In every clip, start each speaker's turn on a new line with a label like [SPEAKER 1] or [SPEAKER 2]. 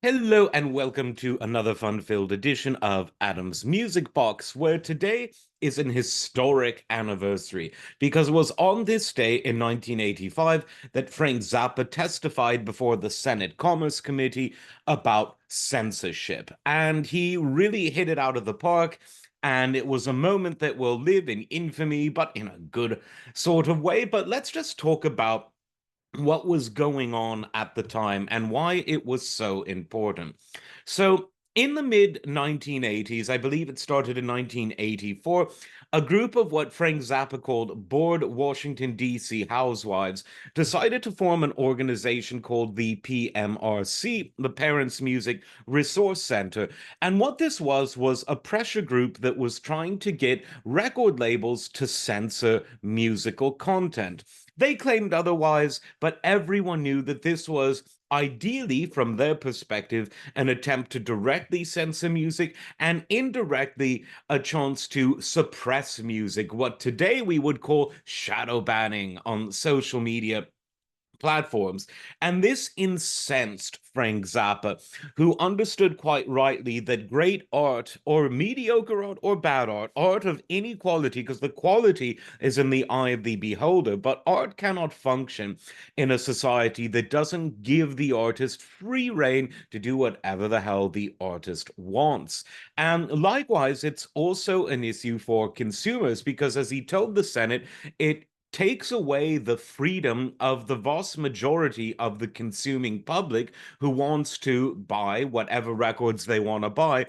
[SPEAKER 1] Hello and welcome to another fun-filled edition of Adam's Music Box, where today is an historic anniversary because it was on this day in 1985 that Frank Zappa testified before the Senate Commerce Committee about censorship. And he really hit it out of the park. And it was a moment that will live in infamy, but in a good sort of way. But let's just talk about what was going on at the time and why it was so important. So, in the mid 1980s, I believe it started in 1984, a group of what Frank Zappa called bored Washington, D.C. housewives decided to form an organization called the PMRC, the Parents Music Resource Center. And what this was a pressure group that was trying to get record labels to censor musical content. They claimed otherwise, but everyone knew that this was ideally, from their perspective, an attempt to directly censor music and indirectly a chance to suppress music, what today we would call shadow banning on social media platforms. And this incensed Frank Zappa, who understood quite rightly that great art, or mediocre art, or bad art, art of any quality, because the quality is in the eye of the beholder, but art cannot function in a society that doesn't give the artist free rein to do whatever the hell the artist wants. And likewise, it's also an issue for consumers because, as he told the Senate, it takes away the freedom of the vast majority of the consuming public who wants to buy whatever records they want to buy,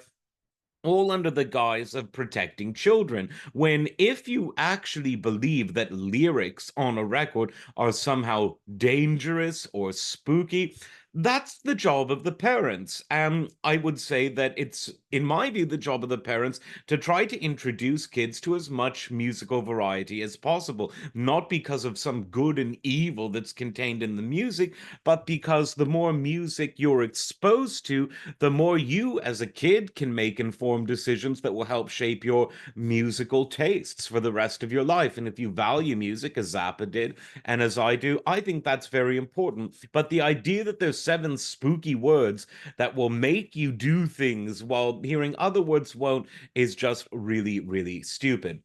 [SPEAKER 1] all under the guise of protecting children. When if you actually believe that lyrics on a record are somehow dangerous or spooky, that's the job of the parents. And I would say that it's, in my view, the job of the parents to try to introduce kids to as much musical variety as possible, not because of some good and evil that's contained in the music, but because the more music you're exposed to, the more you as a kid can make informed decisions that will help shape your musical tastes for the rest of your life. And if you value music, as Zappa did, and as I do, I think that's very important. But the idea that there's seven spooky words that will make you do things while hearing other words won't is just really, really stupid.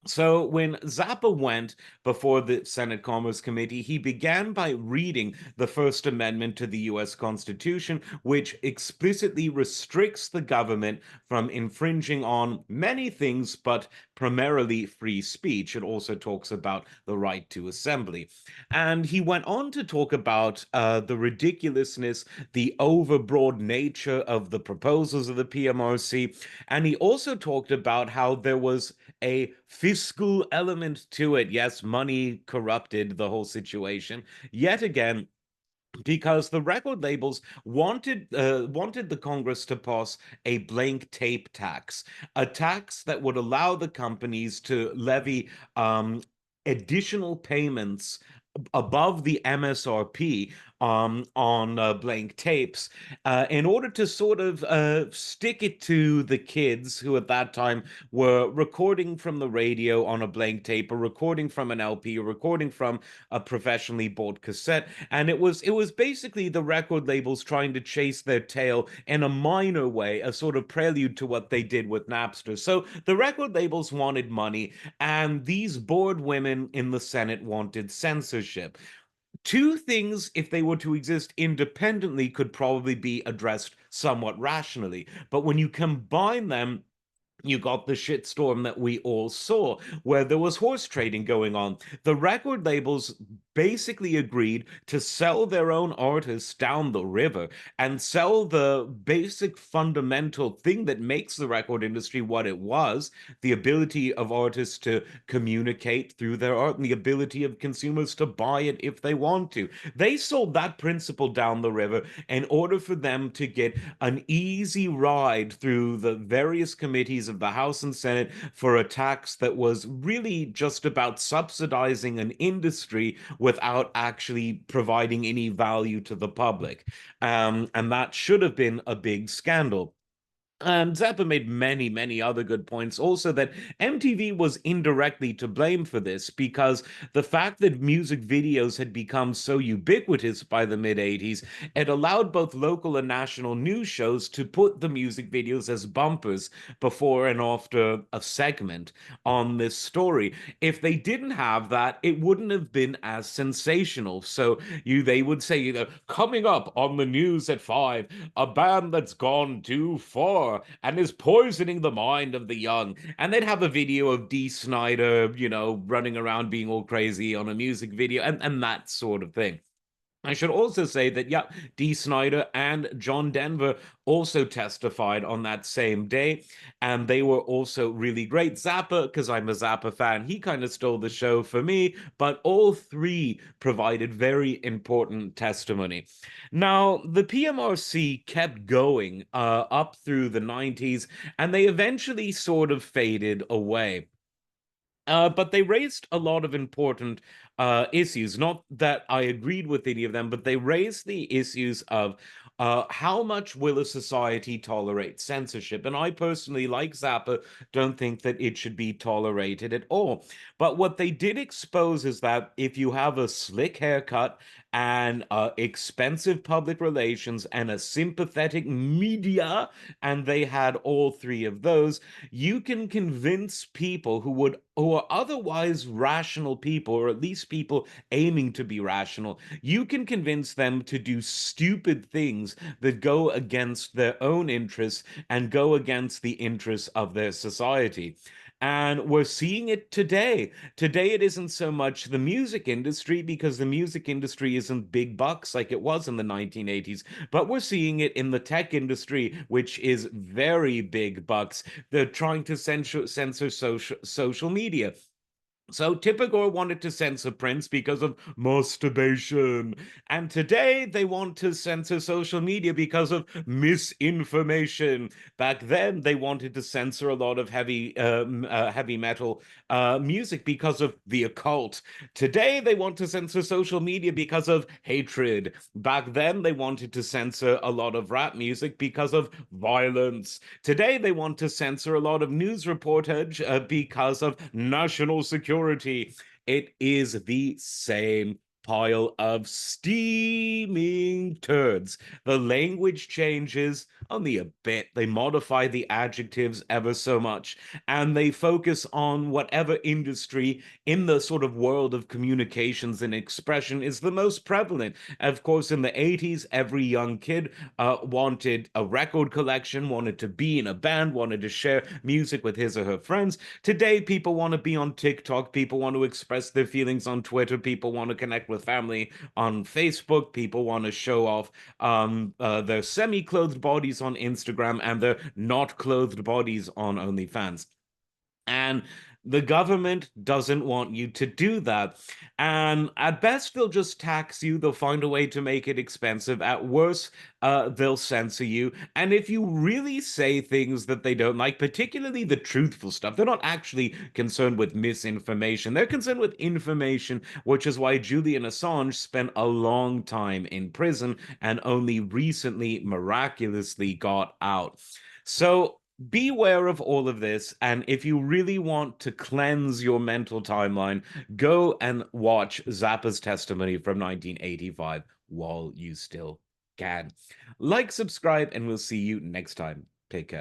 [SPEAKER 1] So when Zappa went before the Senate Commerce Committee, he began by reading the First Amendment to the US Constitution, which explicitly restricts the government from infringing on many things, but primarily free speech. It also talks about the right to assembly. And he went on to talk about the ridiculousness, the overbroad nature of the proposals of the PMRC. And he also talked about how there was a fiscal element to it. Yes, money corrupted the whole situation. Yet again, because the record labels wanted the Congress to pass a blank tape tax, a tax that would allow the companies to levy additional payments above the MSRP on blank tapes in order to sort of stick it to the kids who at that time were recording from the radio on a blank tape, or recording from an LP, or recording from a professionally bought cassette. And it was basically the record labels trying to chase their tail in a minor way, a sort of prelude to what they did with Napster. So the record labels wanted money, and these bored women in the Senate wanted censorship. Two things, if they were to exist independently, could probably be addressed somewhat rationally. But when you combine them, you got the shitstorm that we all saw, where there was horse trading going on. The record labels basically agreed to sell their own artists down the river and sell the basic fundamental thing that makes the record industry what it was, the ability of artists to communicate through their art and the ability of consumers to buy it if they want to. They sold that principle down the river in order for them to get an easy ride through the various committees of the House and Senate for a tax that was really just about subsidizing an industry without actually providing any value to the public. And that should have been a big scandal. Zappa made many, many other good points. Also, that MTV was indirectly to blame for this because the fact that music videos had become so ubiquitous by the mid 80s, it allowed both local and national news shows to put the music videos as bumpers before and after a segment on this story. If they didn't have that, it wouldn't have been as sensational. So they would say, coming up on the news at 5, a band that's gone too far and is poisoning the mind of the young. And they'd have a video of Dee Snider, running around being all crazy on a music video and that sort of thing. I should also say that, yeah, Dee Snider and John Denver also testified on that same day, and they were also really great. Zappa, because I'm a Zappa fan, he kind of stole the show for me, but all three provided very important testimony. Now, the PMRC kept going up through the 90s, and they eventually sort of faded away. But they raised a lot of important issues. Not that I agreed with any of them, but they raised the issues of how much will a society tolerate censorship? And I personally, like Zappa, don't think that it should be tolerated at all. But what they did expose is that if you have a slick haircut and expensive public relations and a sympathetic media, and they had all three of those, you can convince people who are otherwise rational people, or at least people aiming to be rational, you can convince them to do stupid things that go against their own interests and go against the interests of their society. And we're seeing it today. Today, it isn't so much the music industry because the music industry isn't big bucks like it was in the 1980s, but we're seeing it in the tech industry, which is very big bucks. They're trying to censor social media. So Tipper wanted to censor Prince because of masturbation. And today they want to censor social media because of misinformation. Back then they wanted to censor a lot of heavy metal music because of the occult. Today they want to censor social media because of hatred. Back then they wanted to censor a lot of rap music because of violence. Today they want to censor a lot of news reportage because of national security. It is the same pile of steaming turds. The language changes only a bit. They modify the adjectives ever so much, and they focus on whatever industry in the sort of world of communications and expression is the most prevalent. Of course, in the 80s, every young kid wanted a record collection, wanted to be in a band, wanted to share music with his or her friends. Today, people want to be on TikTok. People want to express their feelings on Twitter. People want to connect with family on Facebook. People want to show off their semi clothed bodies on Instagram and their not clothed bodies on OnlyFans. And the government doesn't want you to do that. And at best, they'll just tax you. They'll find a way to make it expensive. At worst, they'll censor you. And if you really say things that they don't like, particularly the truthful stuff, they're not actually concerned with misinformation. They're concerned with information, which is why Julian Assange spent a long time in prison and only recently miraculously got out. So beware of all of this. And if you really want to cleanse your mental timeline, go and watch Zappa's testimony from 1985 while you still can. Like, subscribe, and we'll see you next time. Take care.